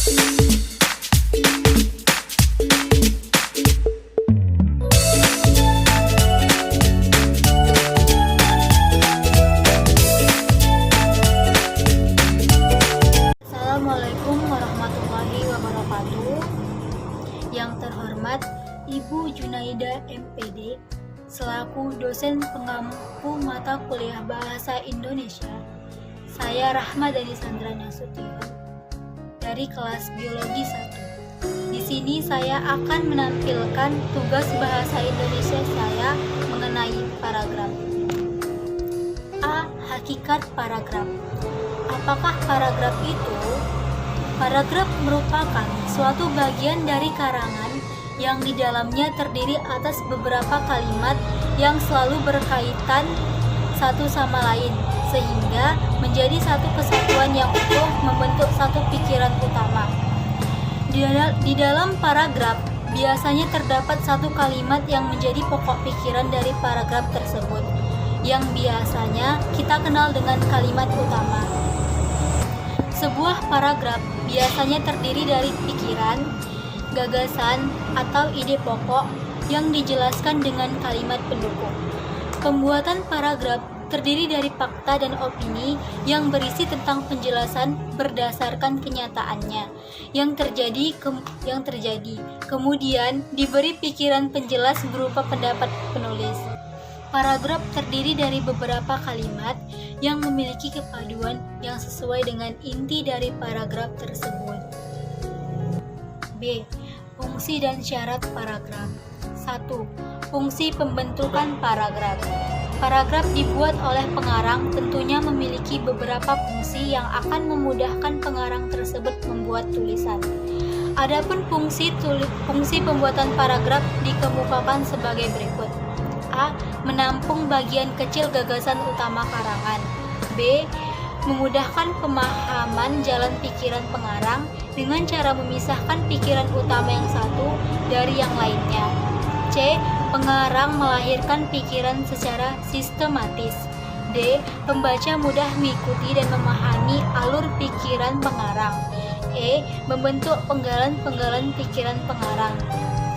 Assalamualaikum warahmatullahi wabarakatuh. Yang terhormat Ibu Junaida MPD selaku dosen pengampu mata kuliah Bahasa Indonesia. Saya Rahma Dani Sandra Nasution dari kelas Biologi 1. Di sini saya akan menampilkan tugas bahasa Indonesia saya mengenai paragraf. A. Hakikat paragraf. Apakah paragraf itu? Paragraf merupakan suatu bagian dari karangan yang di dalamnya terdiri atas beberapa kalimat yang selalu berkaitan satu sama lain, sehingga menjadi satu kesatuan yang utuh membentuk satu pikiran utama. Di dalam paragraf, biasanya terdapat satu kalimat yang menjadi pokok pikiran dari paragraf tersebut, yang biasanya kita kenal dengan kalimat utama. Sebuah paragraf biasanya terdiri dari pikiran, gagasan, atau ide pokok yang dijelaskan dengan kalimat pendukung. Pembuatan paragraf terdiri dari fakta dan opini yang berisi tentang penjelasan berdasarkan kenyataannya yang terjadi, kemudian diberi pikiran penjelas berupa pendapat penulis. Paragraf terdiri dari beberapa kalimat yang memiliki kepaduan yang sesuai dengan inti dari paragraf tersebut. B. Fungsi dan syarat paragraf. 1. Fungsi pembentukan paragraf. Paragraf dibuat oleh pengarang tentunya memiliki beberapa fungsi yang akan memudahkan pengarang tersebut membuat tulisan. Adapun fungsi pembuatan paragraf dikemukakan sebagai berikut. A. Menampung bagian kecil gagasan utama karangan. B. Memudahkan pemahaman jalan pikiran pengarang dengan cara memisahkan pikiran utama yang satu dari yang lainnya. C. Pengarang melahirkan pikiran secara sistematis. D. Pembaca mudah mengikuti dan memahami alur pikiran pengarang. E. Membentuk penggalan-penggalan pikiran pengarang.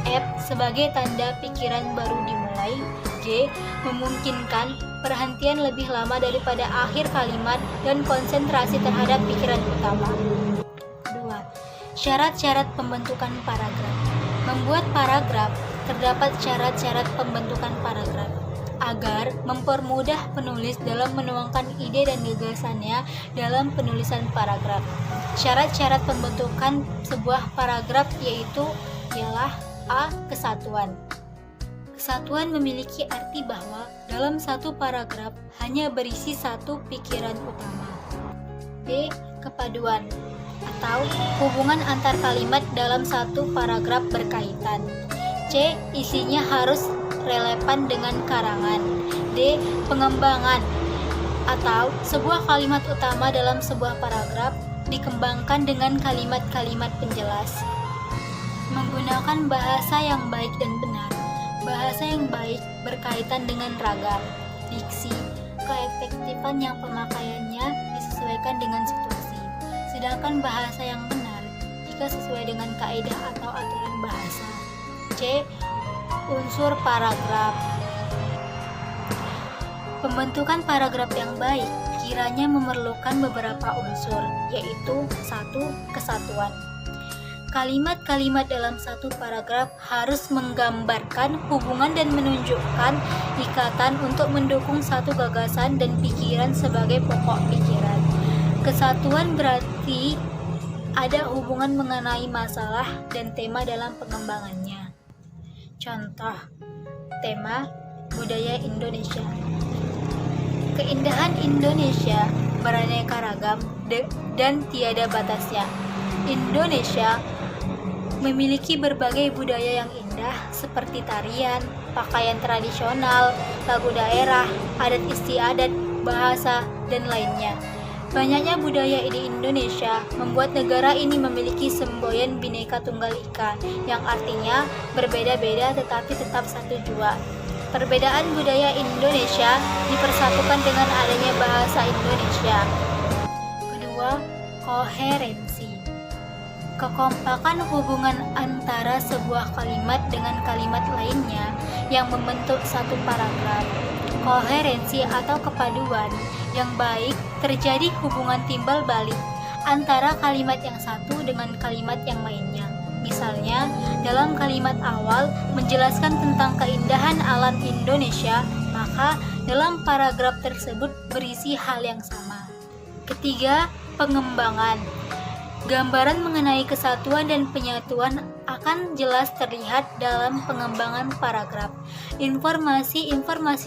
F. Sebagai tanda pikiran baru dimulai. G. Memungkinkan perhentian lebih lama daripada akhir kalimat dan konsentrasi terhadap pikiran utama. 2. Syarat-syarat pembentukan paragraf. Membuat paragraf, terdapat syarat-syarat pembentukan paragraf agar mempermudah penulis dalam menuangkan ide dan gagasannya dalam penulisan paragraf. Syarat-syarat pembentukan sebuah paragraf ialah A. Kesatuan. Kesatuan memiliki arti bahwa dalam satu paragraf hanya berisi satu pikiran utama. B. Kepaduan atau hubungan antar kalimat dalam satu paragraf berkaitan. C. Isinya harus relevan dengan karangan. D. Pengembangan atau sebuah kalimat utama dalam sebuah paragraf dikembangkan dengan kalimat-kalimat penjelas. Menggunakan bahasa yang baik dan benar. Bahasa yang baik berkaitan dengan ragam, diksi, keefektifan yang pemakaiannya disesuaikan dengan situasi. Sedangkan bahasa yang benar jika sesuai dengan kaidah atau aturan bahasa. C. Unsur paragraf. Pembentukan paragraf yang baik kiranya memerlukan beberapa unsur, yaitu 1. Kesatuan. Kalimat-kalimat dalam satu paragraf harus menggambarkan hubungan dan menunjukkan ikatan untuk mendukung satu gagasan dan pikiran sebagai pokok pikiran. Kesatuan berarti ada hubungan mengenai masalah dan tema dalam pengembangannya. Contoh, tema budaya Indonesia. Keindahan Indonesia beraneka ragam dan tiada batasnya. Indonesia memiliki berbagai budaya yang indah seperti tarian, pakaian tradisional, lagu daerah, adat istiadat, bahasa, dan lainnya. Banyaknya budaya di Indonesia membuat negara ini memiliki semboyan Bhinneka Tunggal Ika, yang artinya berbeda-beda tetapi tetap satu jua. Perbedaan budaya Indonesia dipersatukan dengan adanya bahasa Indonesia. Kedua, koherensi. Kekompakan hubungan antara sebuah kalimat dengan kalimat lainnya yang membentuk satu paragraf. Koherensi atau kepaduan yang baik terjadi hubungan timbal balik antara kalimat yang satu dengan kalimat yang lainnya. Misalnya, dalam kalimat awal menjelaskan tentang keindahan alam Indonesia, maka dalam paragraf tersebut berisi hal yang sama. Ketiga, pengembangan. Gambaran mengenai kesatuan dan penyatuan akan jelas terlihat dalam pengembangan paragraf. Informasi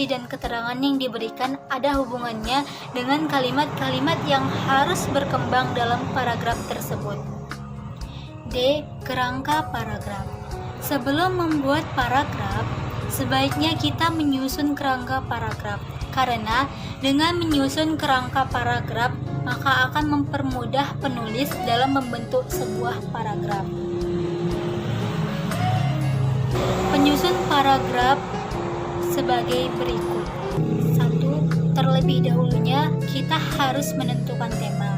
dan keterangan yang diberikan ada hubungannya dengan kalimat-kalimat yang harus berkembang dalam paragraf tersebut. D. Kerangka paragraf. Sebelum membuat paragraf, sebaiknya kita menyusun kerangka paragraf. Karena dengan menyusun kerangka paragraf, maka akan mempermudah penulis dalam membentuk sebuah paragraf. Penyusun paragraf sebagai berikut. 1. Terlebih dahulunya kita harus menentukan tema.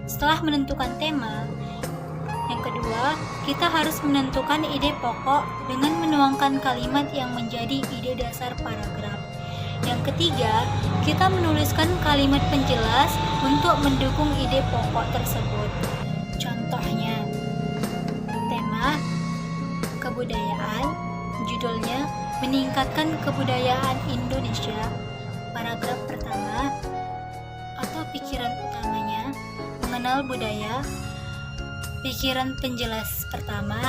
Setelah menentukan tema, yang kedua, kita harus menentukan ide pokok dengan menuangkan kalimat yang menjadi ide dasar paragraf. Yang ketiga, kita menuliskan kalimat penjelas untuk mendukung ide pokok tersebut. Contohnya, tema kebudayaan, judulnya meningkatkan kebudayaan Indonesia. Paragraf pertama atau pikiran utamanya, mengenal budaya. Pikiran penjelas pertama,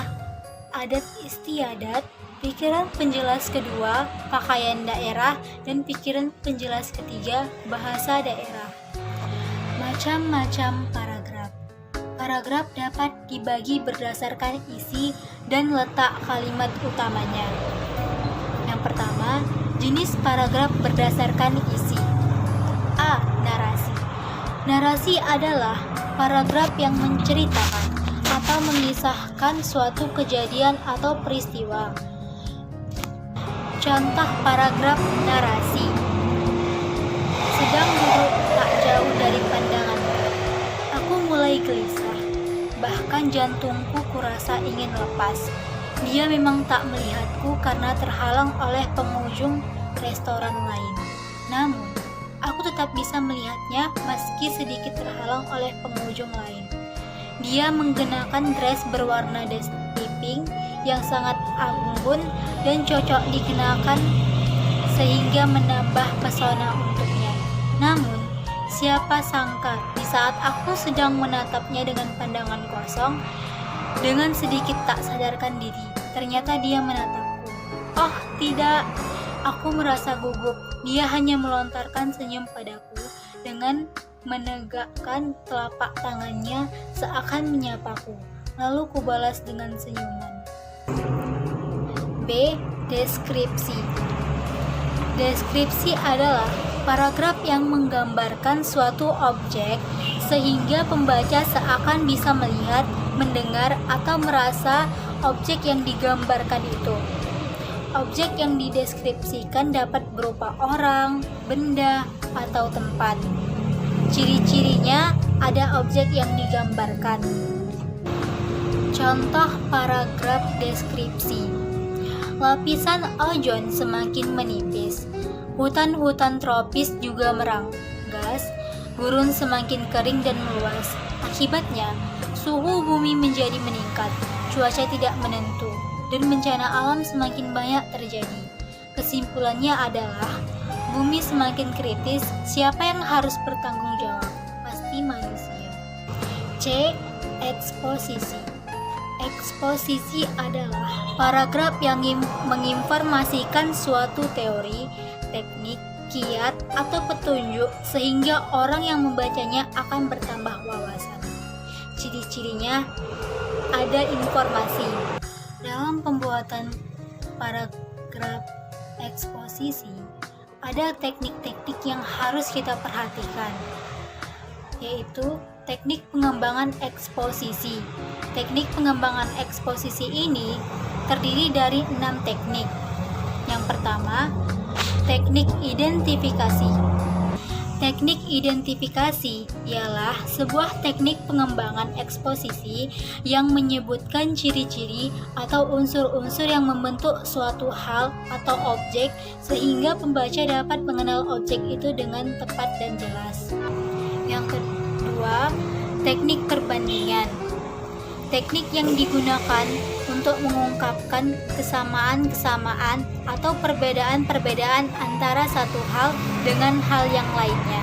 adat istiadat. Pikiran penjelas kedua, pakaian daerah, dan pikiran penjelas ketiga, bahasa daerah. Macam-macam paragraf. Paragraf dapat dibagi berdasarkan isi dan letak kalimat utamanya. Yang pertama, jenis paragraf berdasarkan isi. A. Narasi. Narasi adalah paragraf yang menceritakan atau mengisahkan suatu kejadian atau peristiwa. Contoh paragraf narasi. Sedang duduk tak jauh dari pandanganku, aku mulai gelisah, bahkan jantungku kurasa ingin lepas. Dia memang tak melihatku karena terhalang oleh pengunjung restoran lain. Namun, aku tetap bisa melihatnya meski sedikit terhalang oleh pengunjung lain. Dia menggunakan dress berwarna pink yang sangat anggun dan cocok dikenakan sehingga menambah pesona untuknya. Namun, siapa sangka di saat aku sedang menatapnya dengan pandangan kosong, dengan sedikit tak sadarkan diri, ternyata dia menatapku. Oh tidak, aku merasa gugup. Dia hanya melontarkan senyum padaku dengan menegakkan telapak tangannya seakan menyapaku. Lalu kubalas dengan senyuman. B. Deskripsi. Deskripsi adalah paragraf yang menggambarkan suatu objek sehingga pembaca seakan bisa melihat, mendengar, atau merasa objek yang digambarkan itu. Objek yang dideskripsikan dapat berupa orang, benda, atau tempat. Ciri-cirinya ada objek yang digambarkan. Contoh paragraf deskripsi. Lapisan ozon semakin menipis. Hutan-hutan tropis juga meranggas. Gurun semakin kering dan meluas. Akibatnya, suhu bumi menjadi meningkat. Cuaca tidak menentu dan bencana alam semakin banyak terjadi. Kesimpulannya adalah bumi semakin kritis. Siapa yang harus bertanggung jawab? Pasti manusia. C. Eksposisi. Eksposisi adalah paragraf yang menginformasikan suatu teori, teknik, kiat, atau petunjuk sehingga orang yang membacanya akan bertambah wawasan. Ciri-cirinya ada informasi. Dalam pembuatan paragraf eksposisi, ada teknik-teknik yang harus kita perhatikan, yaitu teknik pengembangan eksposisi. Teknik pengembangan eksposisi ini terdiri dari 6 teknik. Yang pertama, teknik identifikasi. Teknik identifikasi ialah sebuah teknik pengembangan eksposisi yang menyebutkan ciri-ciri atau unsur-unsur yang membentuk suatu hal atau objek sehingga pembaca dapat mengenal objek itu dengan tepat dan jelas. Yang kedua, teknik perbandingan. Teknik yang digunakan untuk mengungkapkan kesamaan-kesamaan atau perbedaan-perbedaan antara satu hal dengan hal yang lainnya.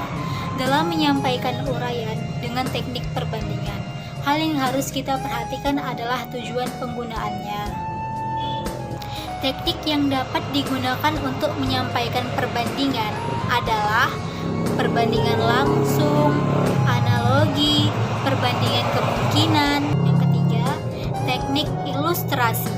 Dalam menyampaikan uraian dengan teknik perbandingan, hal yang harus kita perhatikan adalah tujuan penggunaannya. Teknik yang dapat digunakan untuk menyampaikan perbandingan adalah perbandingan langsung, analogi, perbandingan kemungkinan. Yang ketiga, teknik ilustrasi.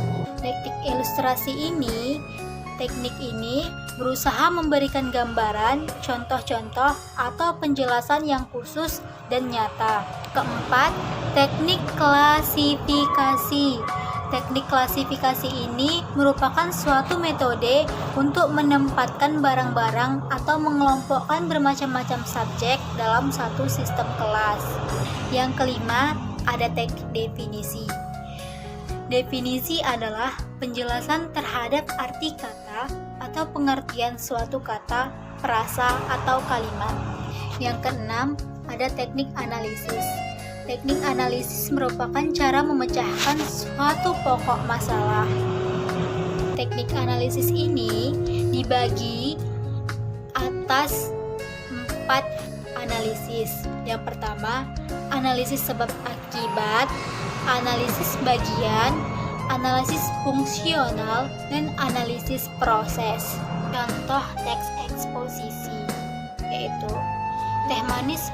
Teknik ini berusaha memberikan gambaran, contoh-contoh, atau penjelasan yang khusus dan nyata. Keempat, teknik klasifikasi. Teknik klasifikasi ini merupakan suatu metode untuk menempatkan barang-barang atau mengelompokkan bermacam-macam subjek dalam satu sistem kelas. Yang kelima, ada teknik definisi. Definisi adalah penjelasan terhadap arti kata atau pengertian suatu kata, frasa, atau kalimat. Yang keenam, ada teknik analisis. Teknik analisis merupakan cara memecahkan suatu pokok masalah. Teknik analisis ini dibagi atas 4 analisis. Yang pertama, analisis sebab akibat, analisis bagian, analisis fungsional, dan analisis proses. Contoh teks eksposisi yaitu teh manis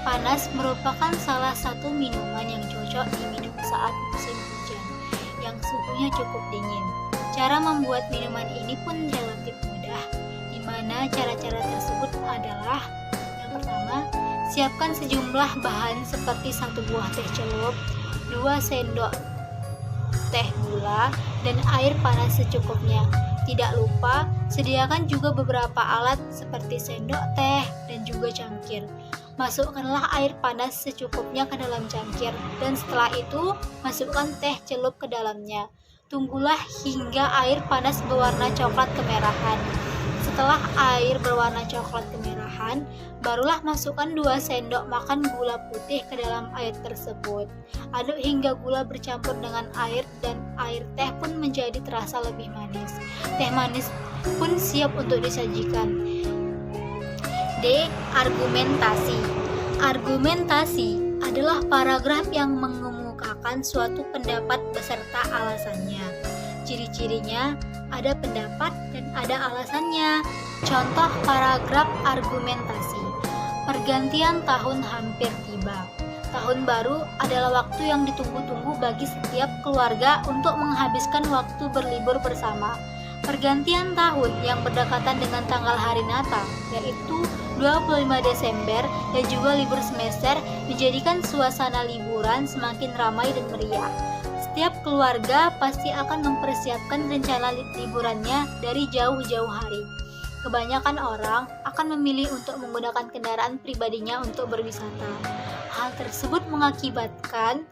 panas merupakan salah satu minuman yang cocok diminum saat musim hujan yang suhunya cukup dingin. Cara membuat minuman ini pun relatif mudah, di mana cara-cara tersebut adalah: yang pertama, siapkan sejumlah bahan seperti 1 buah teh celup, 2 sendok teh gula, dan air panas secukupnya. Tidak lupa, sediakan juga beberapa alat seperti sendok teh dan juga cangkir. Masukkanlah air panas secukupnya ke dalam cangkir, dan setelah itu masukkan teh celup ke dalamnya. Tunggulah hingga air panas berwarna coklat kemerahan. Setelah air berwarna coklat kemerahan, barulah masukkan 2 sendok makan gula putih ke dalam air tersebut. Aduk hingga gula bercampur dengan air dan air teh pun menjadi terasa lebih manis. Teh manis pun siap untuk disajikan. D. Argumentasi. Argumentasi adalah paragraf yang mengemukakan suatu pendapat beserta alasannya. Ciri-cirinya ada pendapat dan ada alasannya. Contoh paragraf argumentasi. Pergantian tahun hampir tiba. Tahun baru adalah waktu yang ditunggu-tunggu bagi setiap keluarga untuk menghabiskan waktu berlibur bersama. Pergantian tahun yang berdekatan dengan tanggal hari Natal, yaitu 25 Desember dan juga libur semester, menjadikan suasana liburan semakin ramai dan meriah. Setiap keluarga pasti akan mempersiapkan rencana liburannya dari jauh-jauh hari. Kebanyakan orang akan memilih untuk menggunakan kendaraan pribadinya untuk berwisata. Hal tersebut mengakibatkan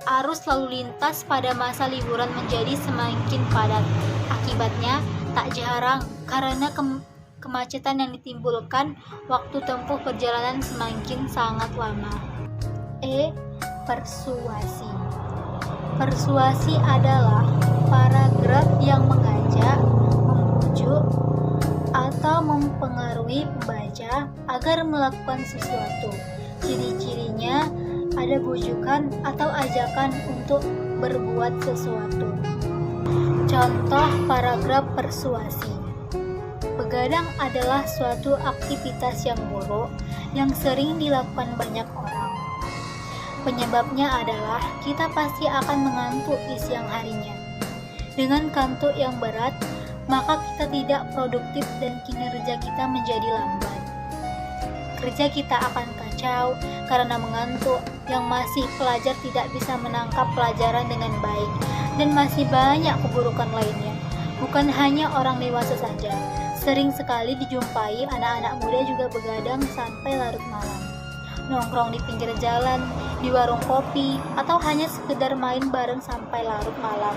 arus lalu lintas pada masa liburan menjadi semakin padat. Akibatnya, tak jarang karena kemacetan yang ditimbulkan, waktu tempuh perjalanan semakin sangat lama. E. Persuasi. Persuasi adalah paragraf yang mengajak, membujuk, atau mempengaruhi pembaca agar melakukan sesuatu. Ciri-cirinya ada bujukan atau ajakan untuk berbuat sesuatu. Contoh paragraf persuasi. Begadang adalah suatu aktivitas yang buruk yang sering dilakukan banyak orang. Penyebabnya adalah kita pasti akan mengantuk di siang harinya. Dengan kantuk yang berat, maka kita tidak produktif dan kinerja kita menjadi lambat. Kerja kita akan kacau karena mengantuk, yang masih pelajar tidak bisa menangkap pelajaran dengan baik, dan masih banyak keburukan lainnya. Bukan hanya orang dewasa saja, Sering sekali dijumpai anak-anak muda juga begadang sampai larut malam. Nongkrong di pinggir jalan, di warung kopi, atau hanya sekedar main bareng sampai larut malam.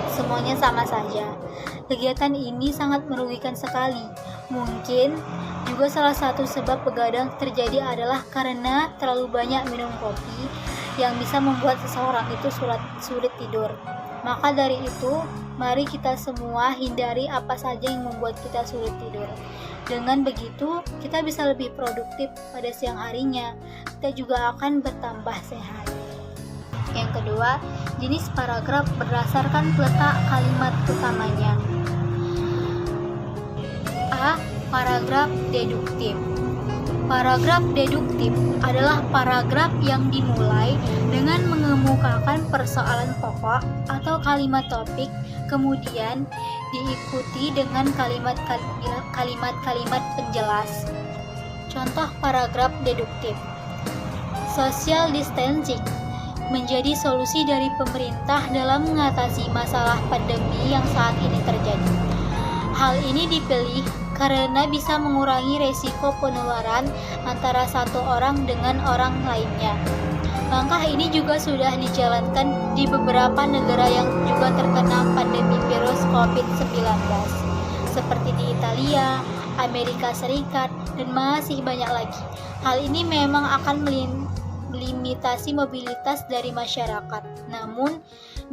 Semuanya sama saja. Kegiatan ini sangat merugikan sekali. Mungkin juga salah satu sebab begadang terjadi adalah karena terlalu banyak minum kopi yang bisa membuat seseorang itu sulit tidur. Maka dari itu, mari kita semua hindari apa saja yang membuat kita sulit tidur. Dengan begitu, kita bisa lebih produktif pada siang harinya. Kita juga akan bertambah sehat. Yang kedua, jenis paragraf berdasarkan letak kalimat utamanya. A. Paragraf deduktif. Paragraf deduktif adalah paragraf yang dimulai dengan mengemukakan persoalan pokok atau kalimat topik, kemudian diikuti dengan kalimat-kalimat penjelas. Contoh paragraf deduktif. Social distancing menjadi solusi dari pemerintah dalam mengatasi masalah pandemi yang saat ini terjadi. Hal ini dipilih karena bisa mengurangi resiko penularan antara satu orang dengan orang lainnya. Langkah ini juga sudah dijalankan di beberapa negara yang juga terkena pandemi virus COVID-19, seperti di Italia, Amerika Serikat, dan masih banyak lagi. Hal ini memang akan melimitasi mobilitas dari masyarakat, namun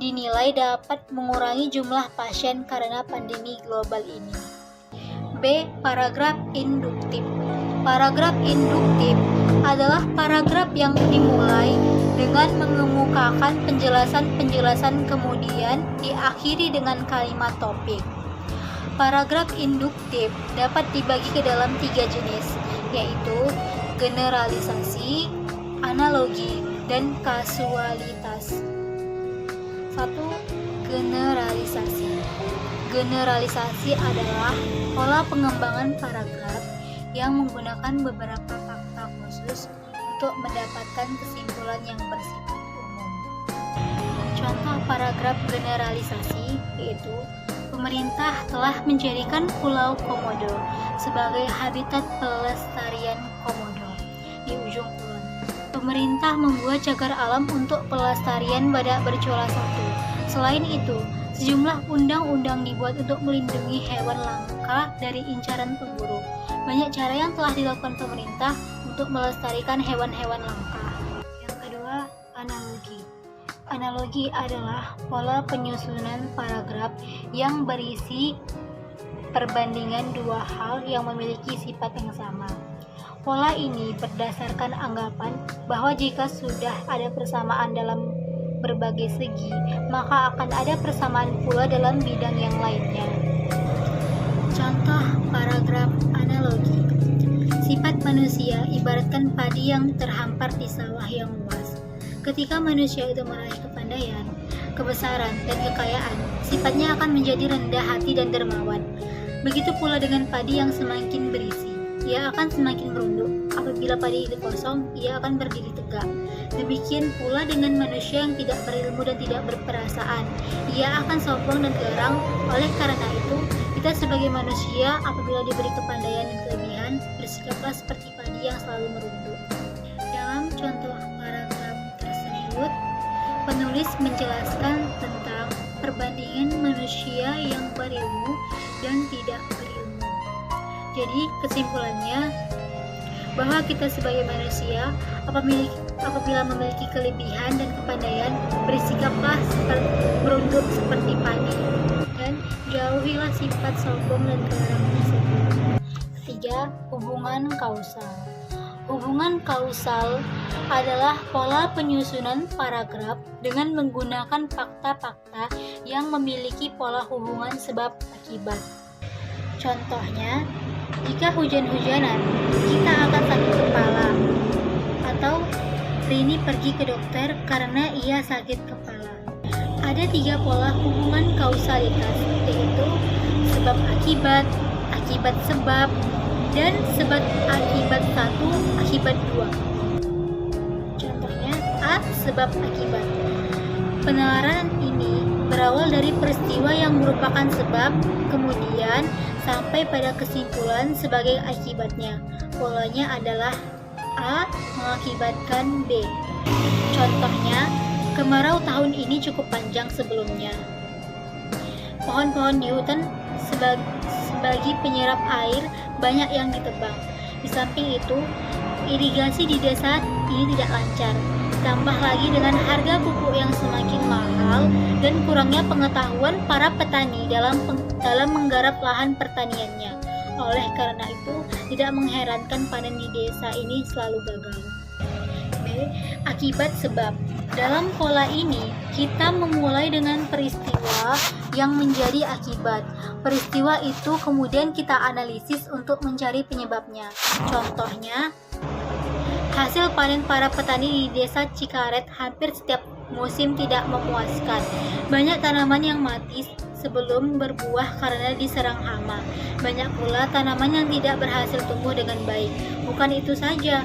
dinilai dapat mengurangi jumlah pasien karena pandemi global ini. B. Paragraf induktif. Paragraf induktif adalah paragraf yang dimulai dengan mengemukakan penjelasan-penjelasan kemudian diakhiri dengan kalimat topik. Paragraf induktif dapat dibagi ke dalam 3 jenis, yaitu generalisasi, analogi, dan kasualitas. 1. Generalisasi. Generalisasi adalah pola pengembangan paragraf yang menggunakan beberapa fakta khusus untuk mendapatkan kesimpulan yang bersifat umum. Contoh paragraf generalisasi yaitu pemerintah telah menjadikan Pulau Komodo sebagai habitat pelestarian komodo di ujung kulon. Pemerintah membuat cagar alam untuk pelestarian badak bercula satu. Selain itu, sejumlah undang-undang dibuat untuk melindungi hewan langka dari incaran pemburu. Banyak cara yang telah dilakukan pemerintah untuk melestarikan hewan-hewan langka. Yang kedua, analogi. Analogi adalah pola penyusunan paragraf yang berisi perbandingan dua hal yang memiliki sifat yang sama. Pola ini berdasarkan anggapan bahwa jika sudah ada persamaan dalam berbagai segi, maka akan ada persamaan pula dalam bidang yang lainnya. Contoh paragraf analogi. Sifat manusia ibaratkan padi yang terhampar di sawah yang luas. Ketika manusia itu meraih kepandaian, kebesaran, dan kekayaan, sifatnya akan menjadi rendah hati dan dermawan. Begitu pula dengan padi yang semakin berisi, ia akan semakin merunduk. Apabila padi itu kosong, ia akan berdiri tegak. Demikian pula dengan manusia yang tidak berilmu dan tidak berperasaan, ia akan sombong dan garang. Oleh karena itu, kita sebagai manusia apabila diberi kepandaian dan kelebihan, bersikaplah seperti padi yang selalu merunduk. Dalam contoh paragraf tersebut, penulis menjelaskan tentang perbandingan manusia yang berilmu dan tidak berilmu. Jadi kesimpulannya, bahwa kita sebagai manusia apabila memiliki kelebihan dan kepandaian, bersikaplah merunduk seperti padi dan jauhilah sifat sombong dan garang tersebut. Ketiga, hubungan kausal. Hubungan kausal adalah pola penyusunan paragraf dengan menggunakan fakta-fakta yang memiliki pola hubungan sebab akibat. Contohnya, jika hujan-hujanan, kita akan sakit kepala. Atau Rini pergi ke dokter karena ia sakit kepala. Ada 3 pola hubungan kausalitas, yaitu sebab akibat, akibat sebab, dan sebab akibat 1, akibat 2. Contohnya, A. Sebab akibat. Penalaran ini berawal dari peristiwa yang merupakan sebab, kemudian sampai pada kesimpulan sebagai akibatnya. Polanya adalah A mengakibatkan B. Contohnya, kemarau tahun ini cukup panjang sebelumnya. Pohon-pohon di hutan sebagai penyerap air banyak yang ditebang. Di samping itu, irigasi di desa ini tidak lancar. Tambah lagi dengan harga pupuk yang semakin mahal dan kurangnya pengetahuan para petani dalam menggarap lahan pertaniannya. Oleh karena itu, tidak mengherankan panen di desa ini selalu gagal. B. Akibat sebab. Dalam pola ini, kita memulai dengan peristiwa yang menjadi akibat. Peristiwa itu kemudian kita analisis untuk mencari penyebabnya. Contohnya, hasil panen para petani di desa Cikaret hampir setiap musim tidak memuaskan. Banyak tanaman yang mati sebelum berbuah karena diserang hama. Banyak pula tanaman yang tidak berhasil tumbuh dengan baik. Bukan itu saja,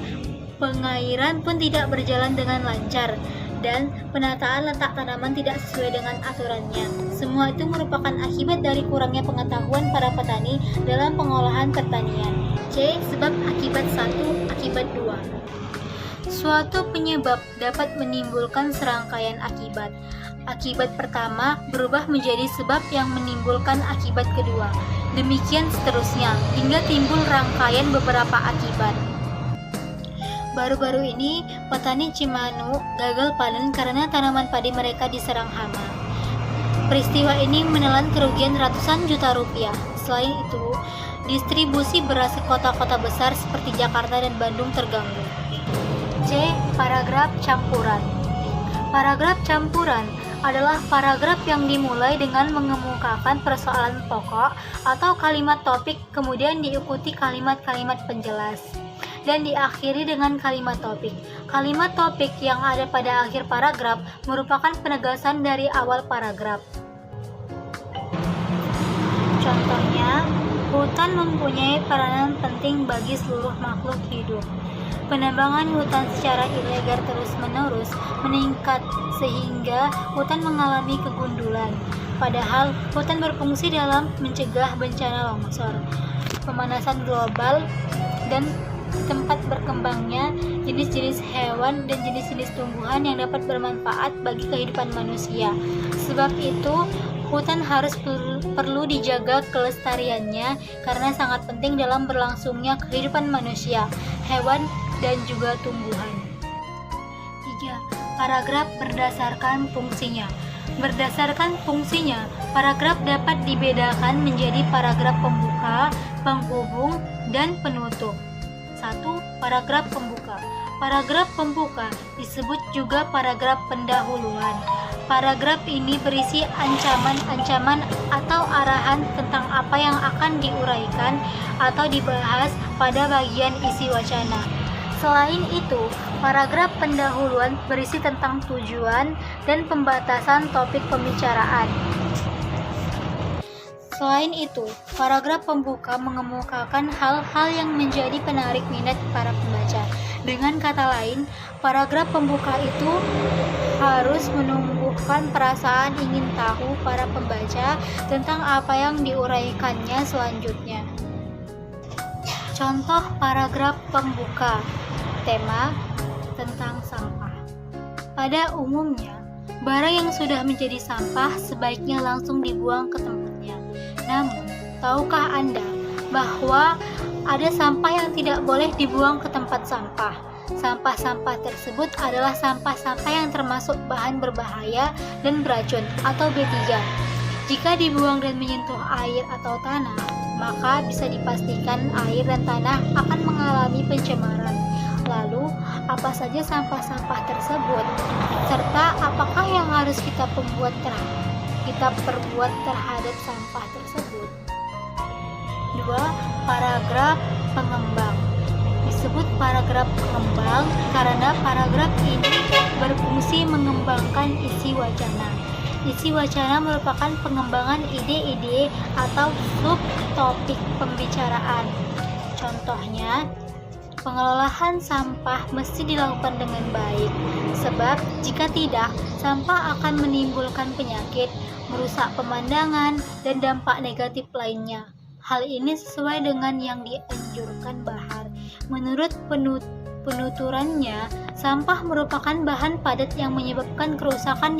pengairan pun tidak berjalan dengan lancar dan penataan letak tanaman tidak sesuai dengan aturannya. Semua itu merupakan akibat dari kurangnya pengetahuan para petani dalam pengolahan pertanian. C. Sebab akibat 1, akibat 2. Suatu penyebab dapat menimbulkan serangkaian akibat. Akibat pertama berubah menjadi sebab yang menimbulkan akibat kedua. Demikian seterusnya, hingga timbul rangkaian beberapa akibat. Baru-baru ini, petani Cimanu gagal panen karena tanaman padi mereka diserang hama. Peristiwa ini menelan kerugian ratusan juta rupiah. Selain itu, distribusi beras ke kota-kota besar seperti Jakarta dan Bandung terganggu. C. Paragraf campuran. Paragraf campuran adalah paragraf yang dimulai dengan mengemukakan persoalan pokok atau kalimat topik, kemudian diikuti kalimat-kalimat penjelas, dan diakhiri dengan kalimat topik. Kalimat topik yang ada pada akhir paragraf merupakan penegasan dari awal paragraf. Contohnya, hutan mempunyai peranan penting bagi seluruh makhluk hidup. Penambangan hutan secara ilegal terus-menerus meningkat sehingga hutan mengalami kegundulan. Padahal hutan berfungsi dalam mencegah bencana longsor, pemanasan global, dan tempat berkembangnya jenis-jenis hewan dan jenis-jenis tumbuhan yang dapat bermanfaat bagi kehidupan manusia. Sebab itu, hutan harus perlu dijaga kelestariannya karena sangat penting dalam berlangsungnya kehidupan manusia, hewan, dan juga tumbuhan. 3. Paragraf berdasarkan fungsinya. Berdasarkan fungsinya, paragraf dapat dibedakan menjadi paragraf pembuka, penghubung, dan penutup. 1. Paragraf pembuka. Paragraf pembuka disebut juga paragraf pendahuluan. Paragraf ini berisi ancaman-ancaman atau arahan tentang apa yang akan diuraikan atau dibahas pada bagian isi wacana. Selain itu, paragraf pendahuluan berisi tentang tujuan dan pembatasan topik pembicaraan. Selain itu, paragraf pembuka mengemukakan hal-hal yang menjadi penarik minat para pembaca. Dengan kata lain, paragraf pembuka itu harus menumbuhkan perasaan ingin tahu para pembaca tentang apa yang diuraikannya selanjutnya. Contoh paragraf pembuka. Tema tentang sampah. Pada umumnya, barang yang sudah menjadi sampah sebaiknya langsung dibuang ke tempatnya. Namun, tahukah Anda bahwa ada sampah yang tidak boleh dibuang ke tempat sampah? Sampah-sampah tersebut adalah sampah-sampah yang termasuk bahan berbahaya dan beracun atau B3. Jika dibuang dan menyentuh air atau tanah, maka bisa dipastikan air dan tanah akan mengalami pencemaran. Lalu, apa saja sampah-sampah tersebut? Serta apakah yang harus kita perbuat terhadap sampah tersebut? 2. Paragraf pengembang. Disebut paragraf pengembang karena paragraf ini berfungsi mengembangkan isi wacana. Isi wacana merupakan pengembangan ide-ide atau subtopik pembicaraan. Contohnya, pengelolaan sampah mesti dilakukan dengan baik, sebab jika tidak, sampah akan menimbulkan penyakit, merusak pemandangan, dan dampak negatif lainnya. Hal ini sesuai dengan yang dianjurkan Bahar. Menurut penuturannya, sampah merupakan bahan padat yang menyebabkan kerusakan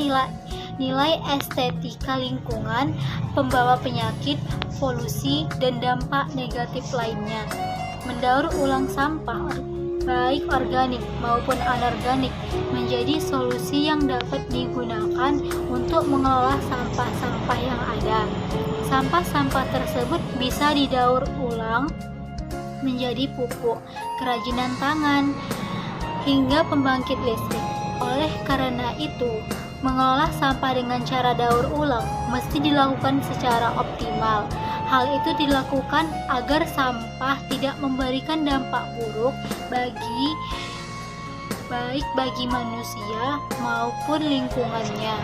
nilai estetika lingkungan, pembawa penyakit, polusi, dan dampak negatif lainnya. Mendaur ulang sampah, baik organik maupun anorganik, menjadi solusi yang dapat digunakan untuk mengelola sampah-sampah yang ada. Sampah-sampah tersebut bisa didaur ulang menjadi pupuk, kerajinan tangan, hingga pembangkit listrik. Oleh karena itu, mengelola sampah dengan cara daur ulang mesti dilakukan secara optimal. Hal itu dilakukan agar sampah tidak memberikan dampak buruk baik bagi manusia maupun lingkungannya.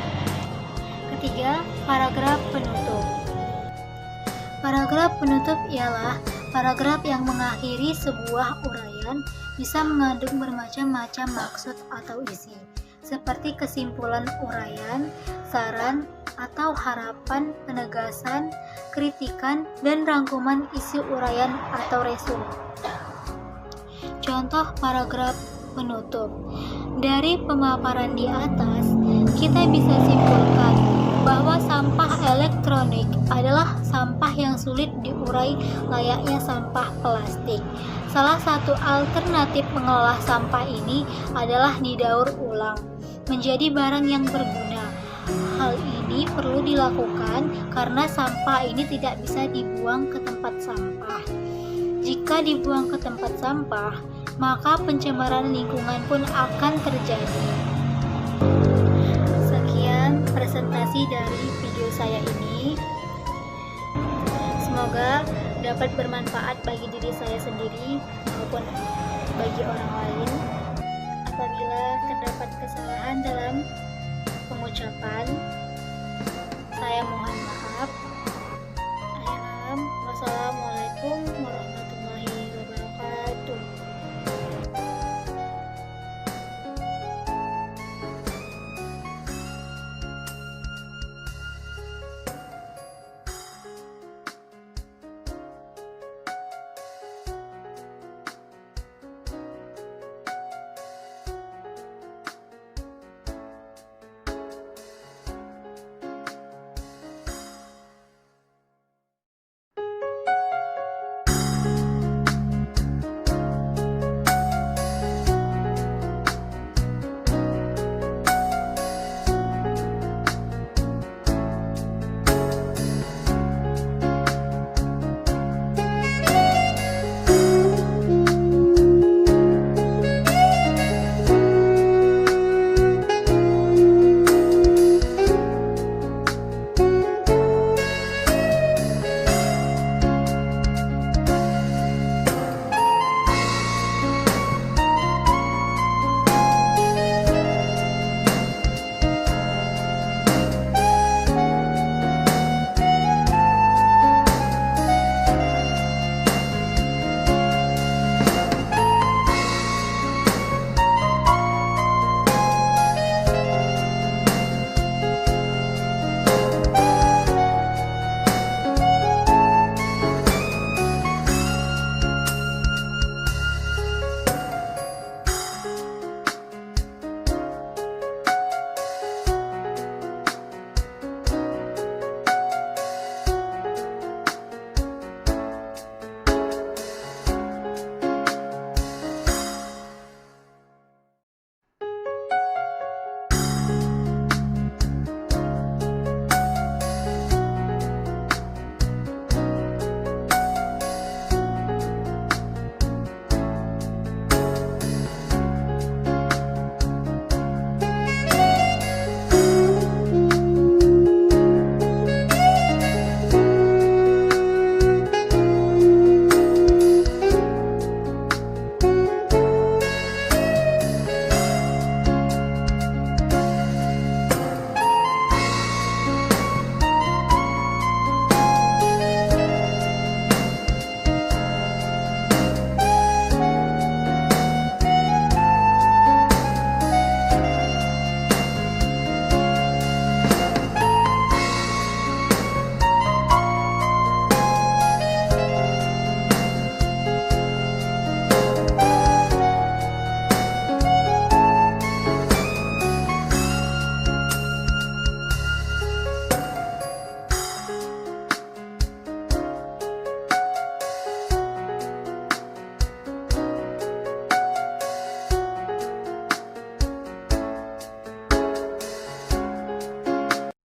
Ketiga, paragraf penutup. Paragraf penutup ialah paragraf yang mengakhiri sebuah uraian, bisa mengandung bermacam-macam maksud atau isi, seperti kesimpulan uraian, saran atau harapan, penegasan, kritikan, dan rangkuman isi uraian atau resume. Contoh paragraf penutup. Dari pemaparan di atas, kita bisa simpulkan bahwa sampah elektronik adalah sampah yang sulit diurai layaknya sampah plastik. Salah satu alternatif mengelola sampah ini adalah didaur ulang menjadi barang yang berguna. Hal ini perlu dilakukan karena sampah ini tidak bisa dibuang ke tempat sampah. Jika dibuang ke tempat sampah, maka pencemaran lingkungan pun akan terjadi. Sekian presentasi dari video saya ini. Semoga dapat bermanfaat bagi diri saya sendiri maupun bagi orang lain. Apabila terdapat kesalahan dalam pengucapan, saya mohon maaf.